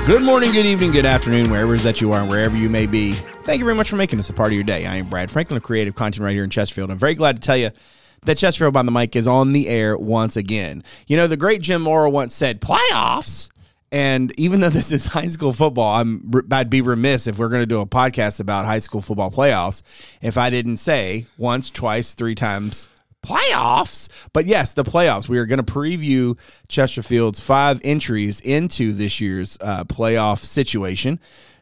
Good morning, good evening, good afternoon, wherever it is that you are and wherever you may be. Thank you very much for making this a part of your day. I am Brad Franklin, a creative content right here in Chesterfield. I'm very glad to tell you that Chesterfield by the Mic is on the air once again. You know, the great Jim Morrow once said, playoffs. And even though this is high school football, I'd be remiss if we're going to do a podcast about high school football playoffs if I didn't say once, twice, three times, playoffs. But yes, the playoffs. We are going to preview Chesterfield's 5 entries into this year's playoff situation.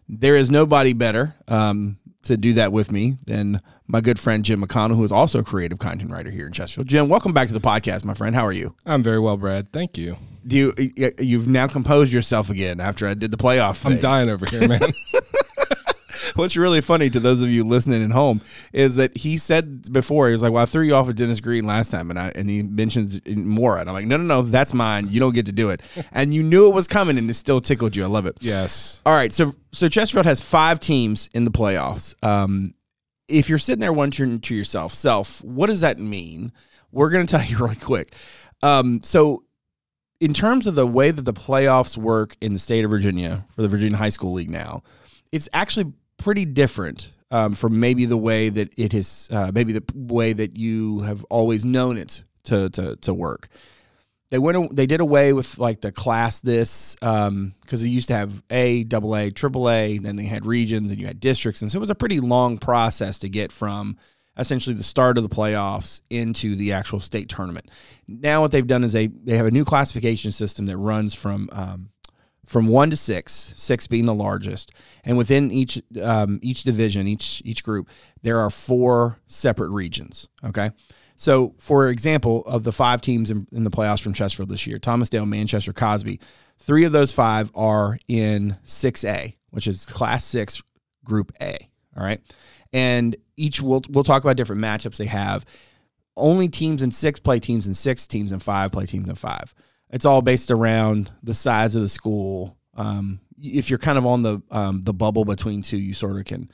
There is nobody better to do that with me than my good friend Jim McConnell, who is also a creative content writer here in Chesterfield. Jim, welcome back to the podcast, my friend. How are you? I'm very well, Brad. Thank you. You've now composed yourself again after I did the playoff thing. I'm dying over here, man. What's really funny to those of you listening at home is that he said before, he was like, well, I threw you off with Dennis Green last time, and he mentions Mora. And I'm like, no, that's mine. You don't get to do it. And you knew it was coming, and it still tickled you. I love it. Yes. All right, so Chesterfield has 5 teams in the playoffs. If you're sitting there wondering to yourself, what does that mean? We're going to tell you really quick. So in terms of the way that the playoffs work in the state of Virginia for the Virginia High School League now, it's actually pretty different from maybe the way that it is, maybe the way that you have always known it to work. They did away with like the class this because they used to have A, AA, AAA, then they had regions and you had districts, and so it was a pretty long process to get from essentially the start of the playoffs into the actual state tournament. Now what they've done is they have a new classification system that runs from 1 to 6, 6 being the largest, and within each division, each group, there are 4 separate regions. Okay, so for example, of the 5 teams in the playoffs from Chesterfield this year, Thomasdale, Manchester, Cosby, 3 of those 5 are in 6A, which is Class 6 Group A. All right, and we'll talk about different matchups they have. Only teams in 6 play teams in 6, teams in 5 play teams in 5. It's all based around the size of the school. If you're kind of on the bubble between 2, you sort of can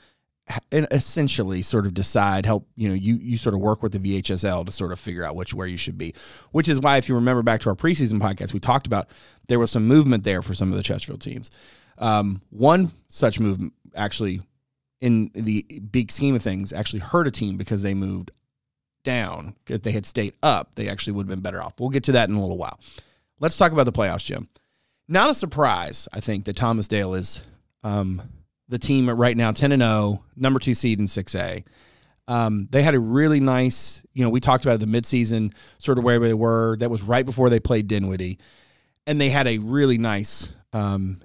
essentially sort of decide, you sort of work with the VHSL to sort of figure out where you should be, which is why if you remember back to our preseason podcast, we talked about there was some movement there for some of the Chesterfield teams. One such movement actually in the big scheme of things actually hurt a team because they moved down. If they had stayed up, they actually would have been better off. We'll get to that in a little while. Let's talk about the playoffs, Jim. Not a surprise, I think, that Thomasdale is the team right now, 10-0, number 2 seed in 6A. They had a really nice, we talked about the midseason, sort of where they were. That was right before they played Dinwiddie. And they had a really nice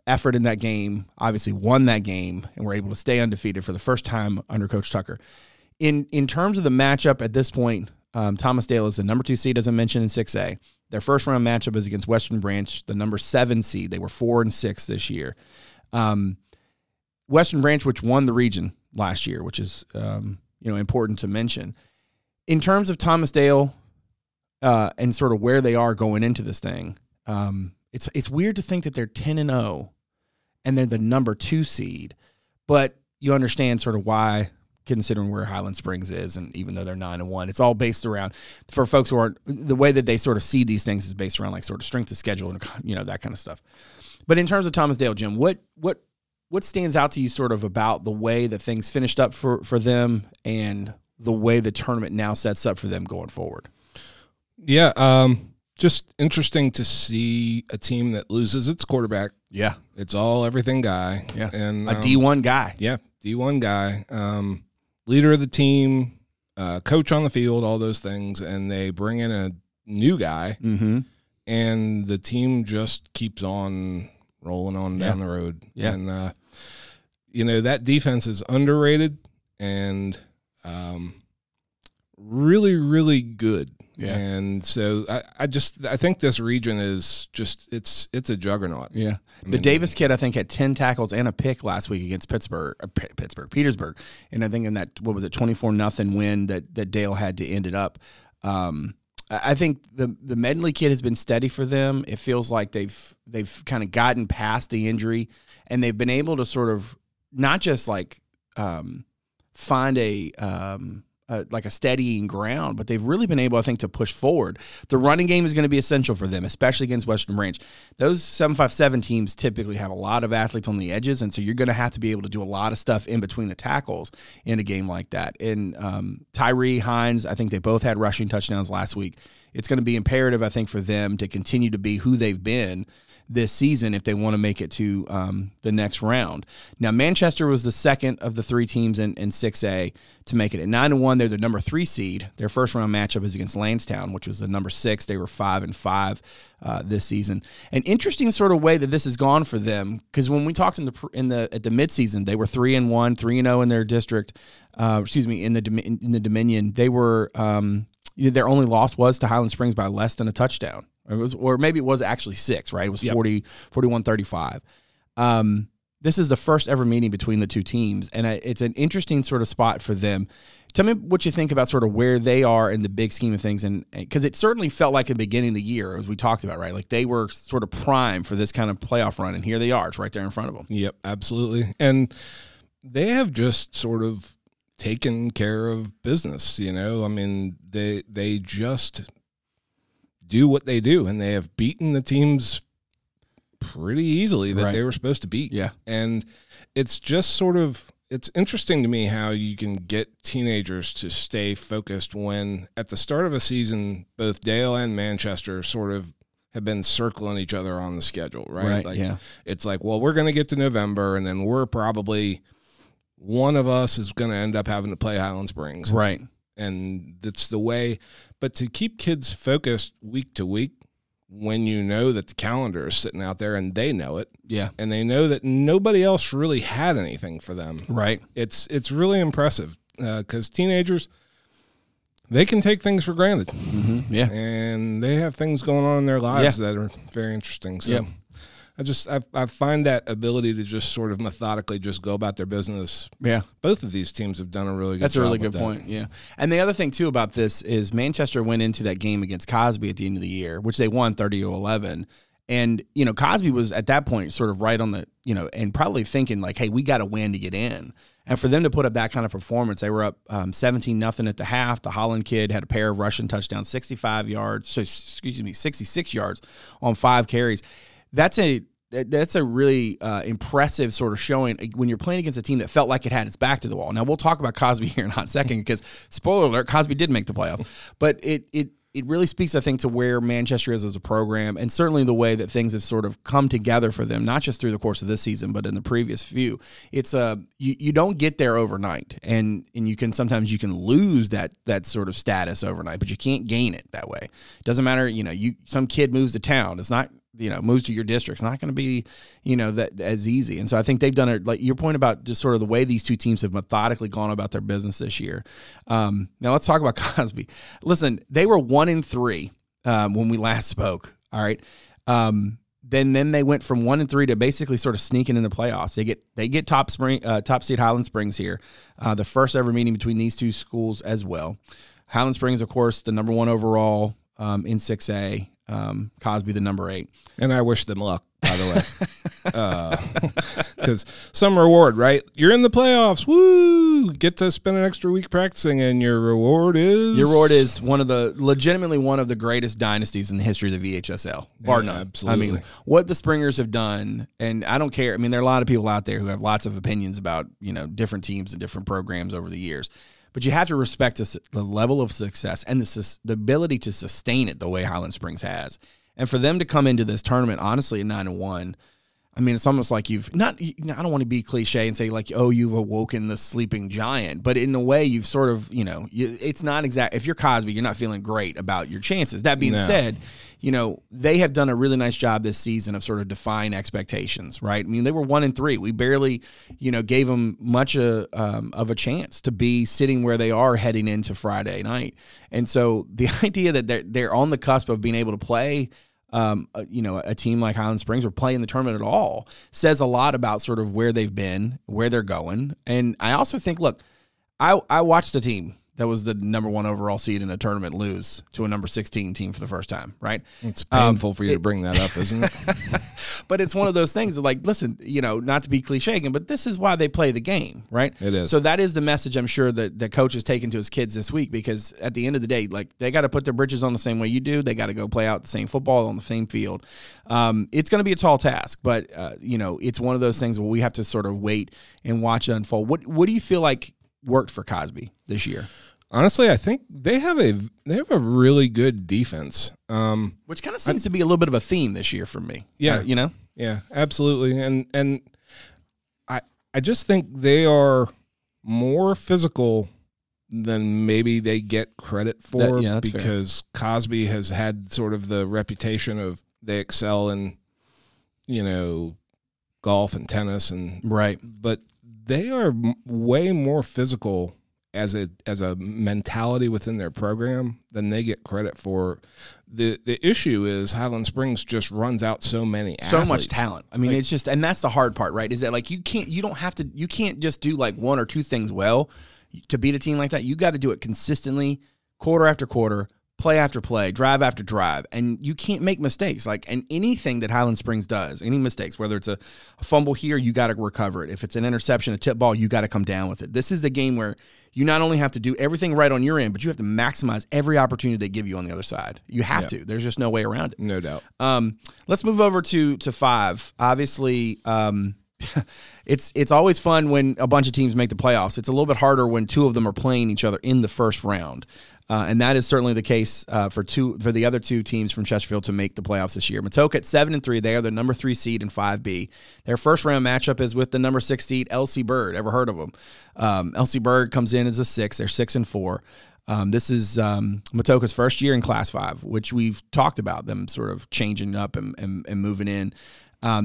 effort in that game, obviously won that game, and were able to stay undefeated for the first time under Coach Tucker. In terms of the matchup at this point, Thomasdale is the number 2 seed, as I mentioned, in 6A. Their first round matchup is against Western Branch, the number 7 seed. They were 4-6 this year. Western Branch, which won the region last year, which is important to mention. In terms of Thomasdale and sort of where they are going into this thing, it's weird to think that they're 10-0 and they're the number 2 seed, but you understand sort of why, considering where Highland Springs is, and even though they're 9-1, it's all based around, for folks who aren't, the way that they sort of see these things is based around like sort of strength of schedule and that kind of stuff. But in terms of Thomasdale, Jim, what stands out to you sort of about the way that things finished up for them and the way the tournament now sets up for them going forward? Yeah, just interesting to see a team that loses its quarterback. Yeah, it's all everything guy. Yeah, and a D1 guy. Yeah, D1 guy. Leader of the team, coach on the field, all those things, and they bring in a new guy, and the team just keeps on rolling on down the road. Yeah. And, that defense is underrated and really, really good. Yeah. And so I think this region is just it's a juggernaut. Yeah. The Davis kid, I think, had 10 tackles and a pick last week against Petersburg. And I think in that, 24-0 win that Dale had to end it up. I think the Medley kid has been steady for them. It feels like they've kind of gotten past the injury, and they've been able to sort of not just like find a like a steadying ground, but they've really been able, I think, to push forward. The running game is going to be essential for them, especially against Western Branch. Those 7-5-7 teams typically have a lot of athletes on the edges, and so you're going to have to be able to do a lot of stuff in between the tackles in a game like that. And Tyree, Hines, I think they both had rushing touchdowns last week. It's going to be imperative, I think, for them to continue to be who they've been this season if they want to make it to the next round. Now, Manchester was the second of the three teams in 6A to make it. At 9-1, they're the number 3 seed. Their first round matchup is against Lansdowne, which was the number 6. They were 5-5 this season. An interesting sort of way that this has gone for them, because when we talked at the midseason, they were 3-1, 3-0 in their district. In the Dominion, they were their only loss was to Highland Springs by less than a touchdown. Or maybe it was actually 6, right? It was 41-35. This is the first ever meeting between the two teams, and it's an interesting sort of spot for them. Tell me what you think about sort of where they are in the big scheme of things, and because it certainly felt like at the beginning of the year, as we talked about, right? Like they were sort of primed for this kind of playoff run, and here they are. It's right there in front of them. Yep, absolutely. And they have just sort of taken care of business, I mean, they just do what they do, and they have beaten the teams pretty easily that they were supposed to beat. Yeah. And it's just sort of, it's interesting to me how you can get teenagers to stay focused when at the start of a season, both Dale and Manchester sort of have been circling each other on the schedule, right? It's like, well, we're going to get to November, and then we're probably, one of us is going to end up having to play Highland Springs. Right. And that's the way. But to keep kids focused week to week when you know that the calendar is sitting out there and they know it. Yeah. And they know that nobody else really had anything for them. Right. It's really impressive because teenagers, they can take things for granted. Mm-hmm. Yeah. And they have things going on in their lives that are very interesting. So I find that ability to just sort of methodically just go about their business. Yeah. Both of these teams have done a really good job. That's a really good point. Yeah. And the other thing, too, about this is Manchester went into that game against Cosby at the end of the year, which they won 30-11. And, Cosby was at that point sort of right on the, and probably thinking like, hey, we got to win to get in. And for them to put up that kind of performance, they were up 17-0 at the half. The Holland kid had a pair of rushing touchdowns, 66 yards on 5 carries. That's a really impressive sort of showing when you're playing against a team that felt like it had its back to the wall. Now, we'll talk about Cosby here in a hot second because, spoiler alert, Cosby did make the playoff. But it really speaks, I think, to where Manchester is as a program and certainly the way that things have sort of come together for them, not just through the course of this season, but in the previous few. It's you don't get there overnight, and you can sometimes lose that sort of status overnight, but you can't gain it that way. It doesn't matter, some kid moves to town. It's not moves to your district. It's not going to be, that as easy. And so I think they've done it, like your point about just sort of the way these two teams have methodically gone about their business this year. Now let's talk about Cosby. Listen, they were 1-3 when we last spoke. All right. Then they went from 1-3 to basically sort of sneaking in the playoffs. They get top seed Highland Springs here. The first ever meeting between these two schools as well. Highland Springs, of course, the number 1 overall in 6A. Cosby the number 8. And I wish them luck, by the way. Because some reward, right? You're in the playoffs. Woo! Get to spend an extra week practicing, and your reward is? Your reward is legitimately one of the greatest dynasties in the history of the VHSL. Bar none. Absolutely. I mean, what the Springers have done, and I don't care. I mean, there are a lot of people out there who have lots of opinions about, different teams and different programs over the years. But you have to respect the level of success and the ability to sustain it the way Highland Springs has. And for them to come into this tournament, honestly, at 9-1, I mean, it's almost like I don't want to be cliche and say like, oh, you've awoken the sleeping giant. But in a way, you've sort of, it's not exact. If you're Cosby, you're not feeling great about your chances. That being said, they have done a really nice job this season of sort of defying expectations, right? I mean, they were 1-3. We barely, gave them much of a chance to be sitting where they are heading into Friday night. And so the idea that they're on the cusp of being able to play, a team like Highland Springs or play in the tournament at all says a lot about sort of where they've been, where they're going. And I also think, look, I watched the team that was the number 1 overall seed in a tournament lose to a number 16 team for the first time, right? It's painful for you to bring that up, isn't it? But it's one of those things that, like, listen, not to be cliche again, but this is why they play the game, right? It is. So that is the message I'm sure that the coach is taking to his kids this week, because at the end of the day, like, they got to put their britches on the same way you do. They got to go play out the same football on the same field. It's going to be a tall task, but, it's one of those things where we have to sort of wait and watch it unfold. What do you feel like worked for Cosby this year? Honestly, I think they have a really good defense, which kind of seems to be a little bit of a theme this year for me. Yeah, yeah, absolutely, and I just think they are more physical than maybe they get credit for, because fair. Cosby has had sort of the reputation of they excel in golf and tennis and right, but they are way more physical as a mentality within their program than they get credit for. The issue is Highland Springs just runs out so many athletes. So much talent. I mean, it's just, and that's the hard part, right? Is that, like, you can't just do like 1 or 2 things well to beat a team like that. You got to do it consistently, quarter after quarter, play after play, drive after drive, and you can't make mistakes. Like, and anything that Highland Springs does, any mistakes, whether it's a fumble here, you got to recover it. If it's an interception, a tip ball, you got to come down with it. This is the game where you not only have to do everything right on your end, but you have to maximize every opportunity they give you on the other side. You have to. There's just no way around it. No doubt. Let's move over to 5. Obviously, it's always fun when a bunch of teams make the playoffs. It's a little bit harder when 2 of them are playing each other in the first round. And that is certainly the case for the other 2 teams from Chesterfield to make the playoffs this year. Matoka at 7-3, they are the number 3 seed in 5B. Their first round matchup is with the number 6 seed LC Bird. Ever heard of them? LC Bird comes in as a 6. They're 6-4. This is Matoka's first year in Class 5, which we've talked about them sort of changing up and moving in.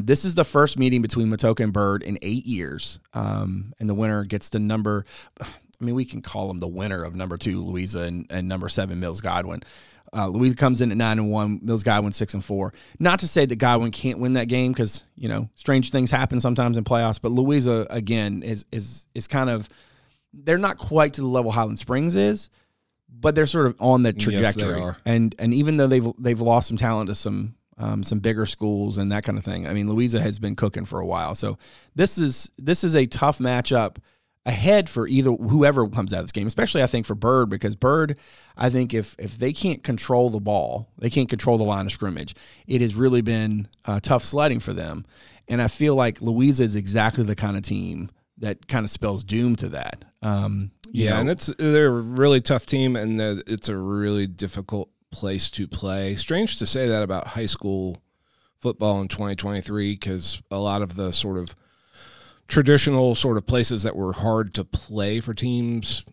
This is the first meeting between Matoka and Bird in 8 years, and the winner gets the number. I mean, we can call them the winner of number 2, Louisa, and number 7, Mills Godwin. Louisa comes in at 9-1, Mills Godwin 6-4. Not to say that Godwin can't win that game, because strange things happen sometimes in playoffs. But Louisa, again, is kind of, they're not quite to the level Highland Springs is, but they're sort of on the trajectory. Yes, they are. And even though they've lost some talent to some bigger schools and that kind of thing, I mean, Louisa has been cooking for a while. So this is a tough matchup ahead for whoever comes out of this game, especially I think for Bird, because Bird, I think if they can't control the ball, they can't control the line of scrimmage, it has really been tough sledding for them. And I feel like Louisa is exactly the kind of team that kind of spells doom to that. And they're a really tough team, and it's a really difficult place to play. Strange to say that about high school football in 2023, because a lot of the sort of traditional sort of places that were hard to play for teams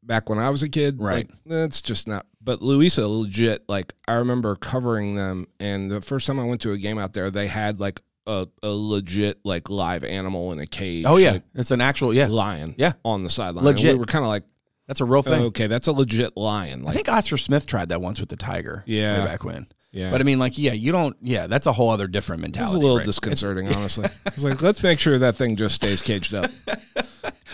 back when I was a kid, right? That's just not. But Louisa, legit, like, I remember covering them, and the first time I went to a game out there, they had like a legit like live animal in a cage. Oh yeah, like, it's an actual lion. Yeah, on the sideline. Legit. And we were kind of like, that's a real thing. Okay, that's a legit lion. Like, I think Oscar Smith tried that once with the tiger. Yeah, way back when. Yeah. But I mean, like, that's a whole other different mentality. It's a little right? disconcerting, honestly. It's like, let's make sure that thing just stays caged up.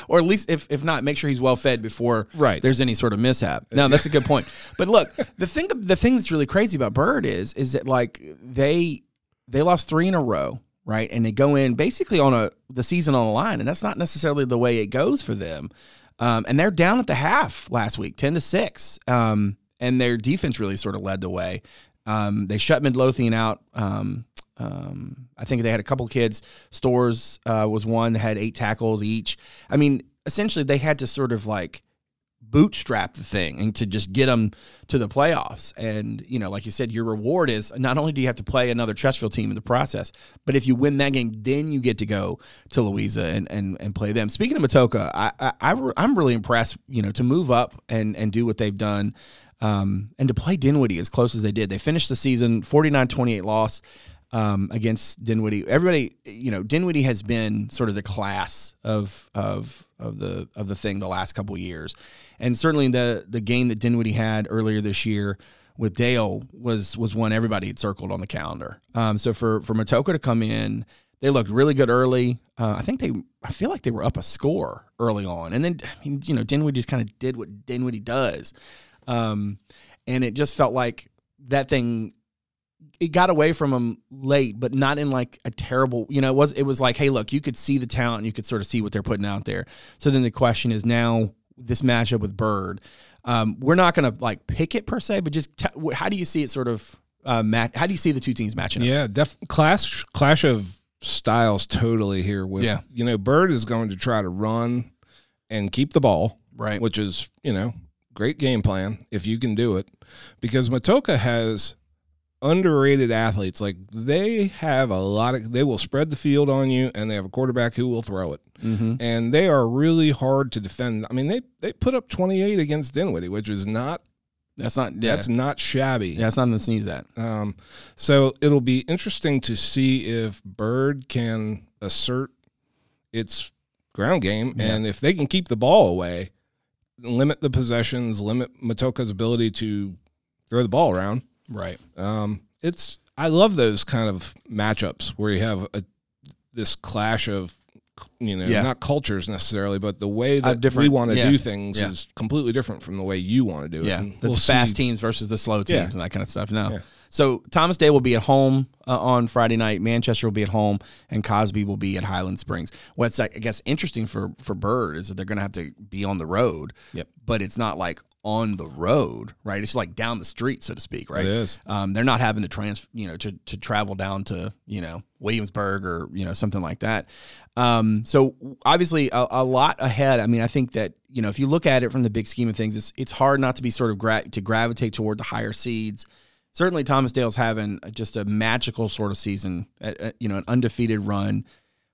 Or at least, if not, make sure he's well fed before there's any sort of mishap. No, that's a good point. But look, the thing that's really crazy about Bird is that, like, they lost 3 in a row, right? And they go in basically on the season on the line, and that's not necessarily the way it goes for them. And they're down at the half last week, 10-6. And their defense really sort of led the way. They shut Midlothian out. I think they had a couple of kids. Stores was one that had 8 tackles each. I mean, essentially they had to sort of like bootstrap the thing and to just get them to the playoffs. And, like you said, your reward is not only do you have to play another Chesterfield team in the process, but if you win that game, then you get to go to Louisa and play them. Speaking of Matoka, I'm really impressed, to move up and do what they've done. And to play Dinwiddie as close as they did. They finished the season 49-28 loss against Dinwiddie. Everybody, Dinwiddie has been sort of the class of the thing the last couple of years. And certainly the game that Dinwiddie had earlier this year with Dale was one everybody had circled on the calendar. So for Matoka to come in, They looked really good early. I feel like they were up a score early on. And then, I mean, Dinwiddie just kind of did what Dinwiddie does. And it just felt like that thing, it got away from them late, but not in like a terrible, it was like, hey, look, you could see the talent and you could sort of see what they're putting out there. So then the question is now this matchup with Bird. We're not going to like pick it per se, but just how do you see it sort of how do you see the two teams matching up? Yeah, clash of styles totally here with, Bird is going to try to run and keep the ball, right? Which is, great game plan if you can do it, because Matoka has underrated athletes. Like they will spread the field on you, and they have a quarterback who will throw it. Mm-hmm. And they are really hard to defend. I mean, they put up 28 against Dinwiddie, which is that's not shabby. Yeah, it's nothing to sneeze at. So it'll be interesting to see if Bird can assert its ground game, and if they can keep the ball away, limit the possessions, limit Matoka's ability to throw the ball around. Right. I love those kind of matchups where you have this clash of, not cultures necessarily, but the way that we want to do things is completely different from the way you want to do it. Yeah, the fast teams versus the slow teams and that kind of stuff. No. Yeah. So Thomas Day will be at home on Friday night. Manchester will be at home, and Cosby will be at Highland Springs. What's, I guess, interesting for Bird is that they're going to have to be on the road. Yep. But it's not like on the road, right? It's like down the street, so to speak, right? It is. They're not having to to travel down to Williamsburg or something like that. So obviously a lot ahead. I mean, I think that if you look at it from the big scheme of things, it's hard not to be sort of gravitate toward the higher seeds. Certainly, Thomas Dale's having just a magical sort of season, an undefeated run.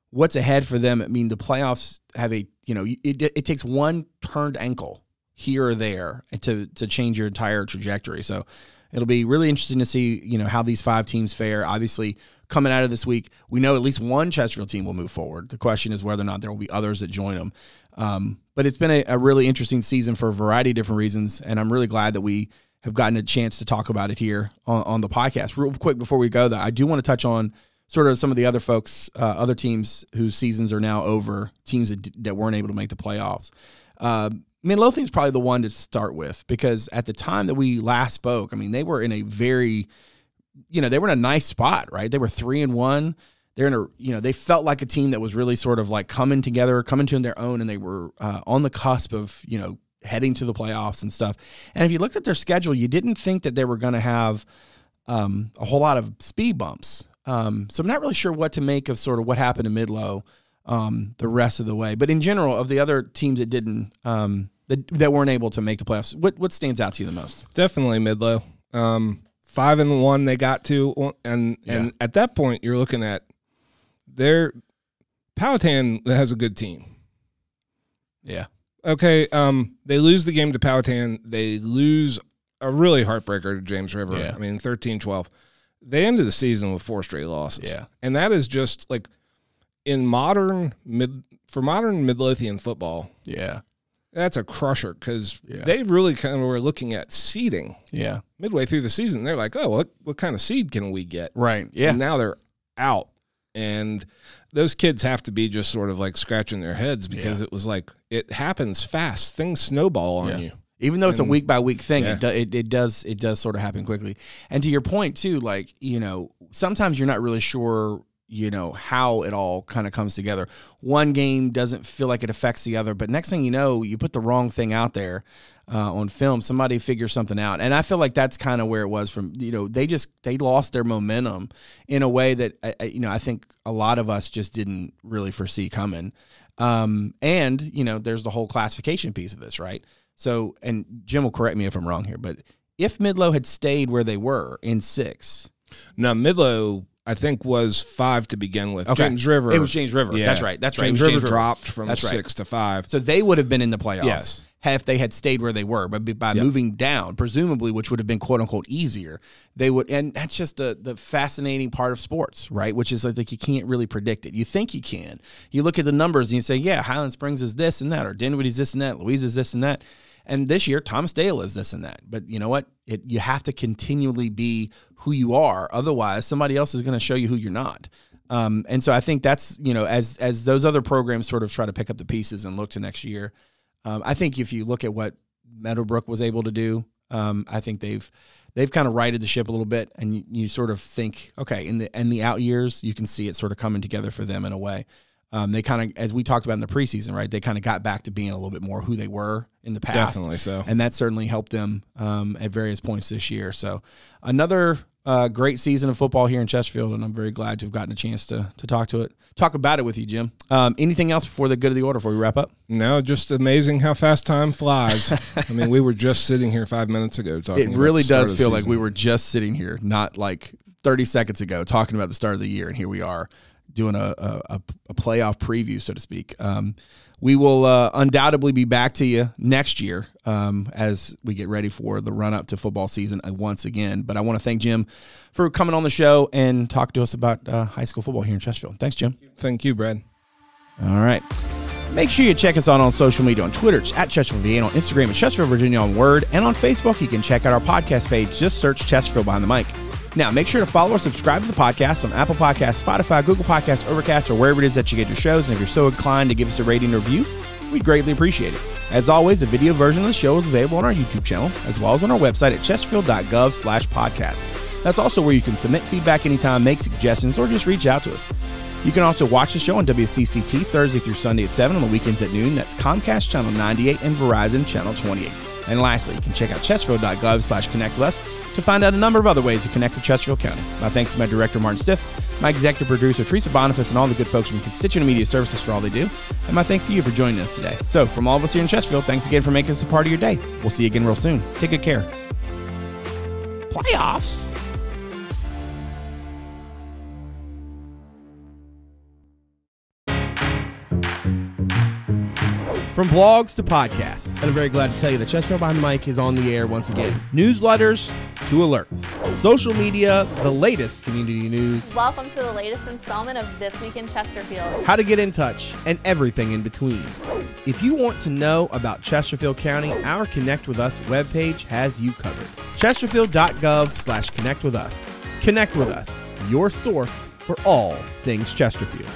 What's ahead for them? I mean, the playoffs have it takes one turned ankle here or there to change your entire trajectory. So it'll be really interesting to see, how these 5 teams fare. Obviously, coming out of this week, we know at least one Chesterfield team will move forward. The question is whether or not there will be others that join them. But it's been a really interesting season for a variety of different reasons, and I'm really glad that we have gotten a chance to talk about it here on the podcast. Real quick before we go, though, I do want to touch on sort of some of the other folks, other teams whose seasons are now over, teams that weren't able to make the playoffs. Midlothian's probably the one to start with, because at the time that we last spoke, I mean, they were in a very, they were in a nice spot, right? They were 3-1. They're in a, they felt like a team that was really sort of like coming together, coming to their own, and they were on the cusp of, heading to the playoffs and stuff. And if you looked at their schedule, you didn't think that they were going to have a whole lot of speed bumps. So I'm not really sure what to make of sort of what happened to Midlow the rest of the way. But in general, of the other teams that didn't, that weren't able to make the playoffs, what stands out to you the most? Definitely Midlow. 5-1 they got to, and at that point you're looking at Powhatan has a good team. Yeah. Okay, they lose the game to Powhatan. They lose a really heartbreaker to James River. Yeah. I mean, 13-12. They ended the season with 4 straight losses. Yeah. And that is just like for modern Midlothian football. Yeah. That's a crusher, because they really kind of were looking at seeding. Yeah. Midway through the season, they're like, oh, what kind of seed can we get? Right. Yeah. And now they're out. And those kids have to be just sort of like scratching their heads, because it was like, it happens fast. Things snowball on you. Even though it's a week by week thing, it does sort of happen quickly. And to your point too, like, sometimes you're not really sure, how it all kind of comes together. One game doesn't feel like it affects the other, but next thing you know, you put the wrong thing out there on film, somebody figures something out. And I feel like that's kind of where it was from, they lost their momentum in a way that, I think a lot of us just didn't really foresee coming. And, there's the whole classification piece of this, right? So, and Jim will correct me if I'm wrong here, but if Midlow had stayed where they were in 6. Now, Midlow, I think, was 5 to begin with. Okay. James River. It was James River. Yeah. That's right. James River dropped from 6 to 5. So they would have been in the playoffs. Yes. If they had stayed where they were, but by moving down, presumably, which would have been quote unquote easier, they would. And that's just the fascinating part of sports, right? Which is like you can't really predict it. You think you can. You look at the numbers and you say, yeah, Highland Springs is this and that, or Dinwiddie's this and that, Louise is this and that. And this year, Thomas Dale is this and that. But you know what? You have to continually be who you are. Otherwise, somebody else is going to show you who you're not. And so I think that's, as those other programs sort of try to pick up the pieces and look to next year, I think if you look at what Meadowbrook was able to do, I think they've kind of righted the ship a little bit, and you sort of think, okay, in the out years, you can see it sort of coming together for them in a way. They kind of, as we talked about in the preseason, right, they kind of got back to being a little bit more who they were in the past. Definitely so. And that certainly helped them at various points this year. So another great season of football here in Chesterfield, and I'm very glad to have gotten a chance to talk about it with you, Jim. Anything else before the good of the order before we wrap up? No, just amazing how fast time flies. I mean, we were just sitting here 5 minutes ago talking. It really about the start does of the feel like season. we were just sitting here, not like 30 seconds ago, talking about the start of the year, and here we are doing a playoff preview, so to speak. We will undoubtedly be back to you next year as we get ready for the run-up to football season once again. But I want to thank Jim for coming on the show and talk to us about high school football here in Chesterfield. Thanks, Jim. Thank you, Brad. All right. Make sure you check us out on social media, on Twitter, it's at Chesterfield VA, and on Instagram, at Chesterfield Virginia on Word, and on Facebook, you can check out our podcast page. Just search Chesterfield Behind the Mic. Now, make sure to follow or subscribe to the podcast on Apple Podcasts, Spotify, Google Podcasts, Overcast, or wherever it is that you get your shows. And if you're so inclined to give us a rating or review, we'd greatly appreciate it. As always, a video version of the show is available on our YouTube channel, as well as on our website at chesterfield.gov/podcast. That's also where you can submit feedback anytime, make suggestions, or just reach out to us. You can also watch the show on WCCT Thursday through Sunday at 7, on the weekends at noon. That's Comcast Channel 98 and Verizon Channel 28. And lastly, you can check out chesterfield.gov/connect with us to find out a number of other ways to connect with Chesterfield County. My thanks to my director, Martin Stiff, my executive producer, Teresa Boniface, and all the good folks from Constituent Media Services for all they do. And my thanks to you for joining us today. So from all of us here in Chesterfield, thanks again for making us a part of your day. We'll see you again real soon. Take good care. Playoffs. From blogs to podcasts, and I'm very glad to tell you that Chesterfield Behind the Mic is on the air once again. Newsletters to alerts, social media, the latest community news. Welcome to the latest installment of This Week in Chesterfield. How to get in touch, and everything in between. If you want to know about Chesterfield County, our Connect With Us webpage has you covered. Chesterfield.gov/connect with us. Connect with us, your source for all things Chesterfield.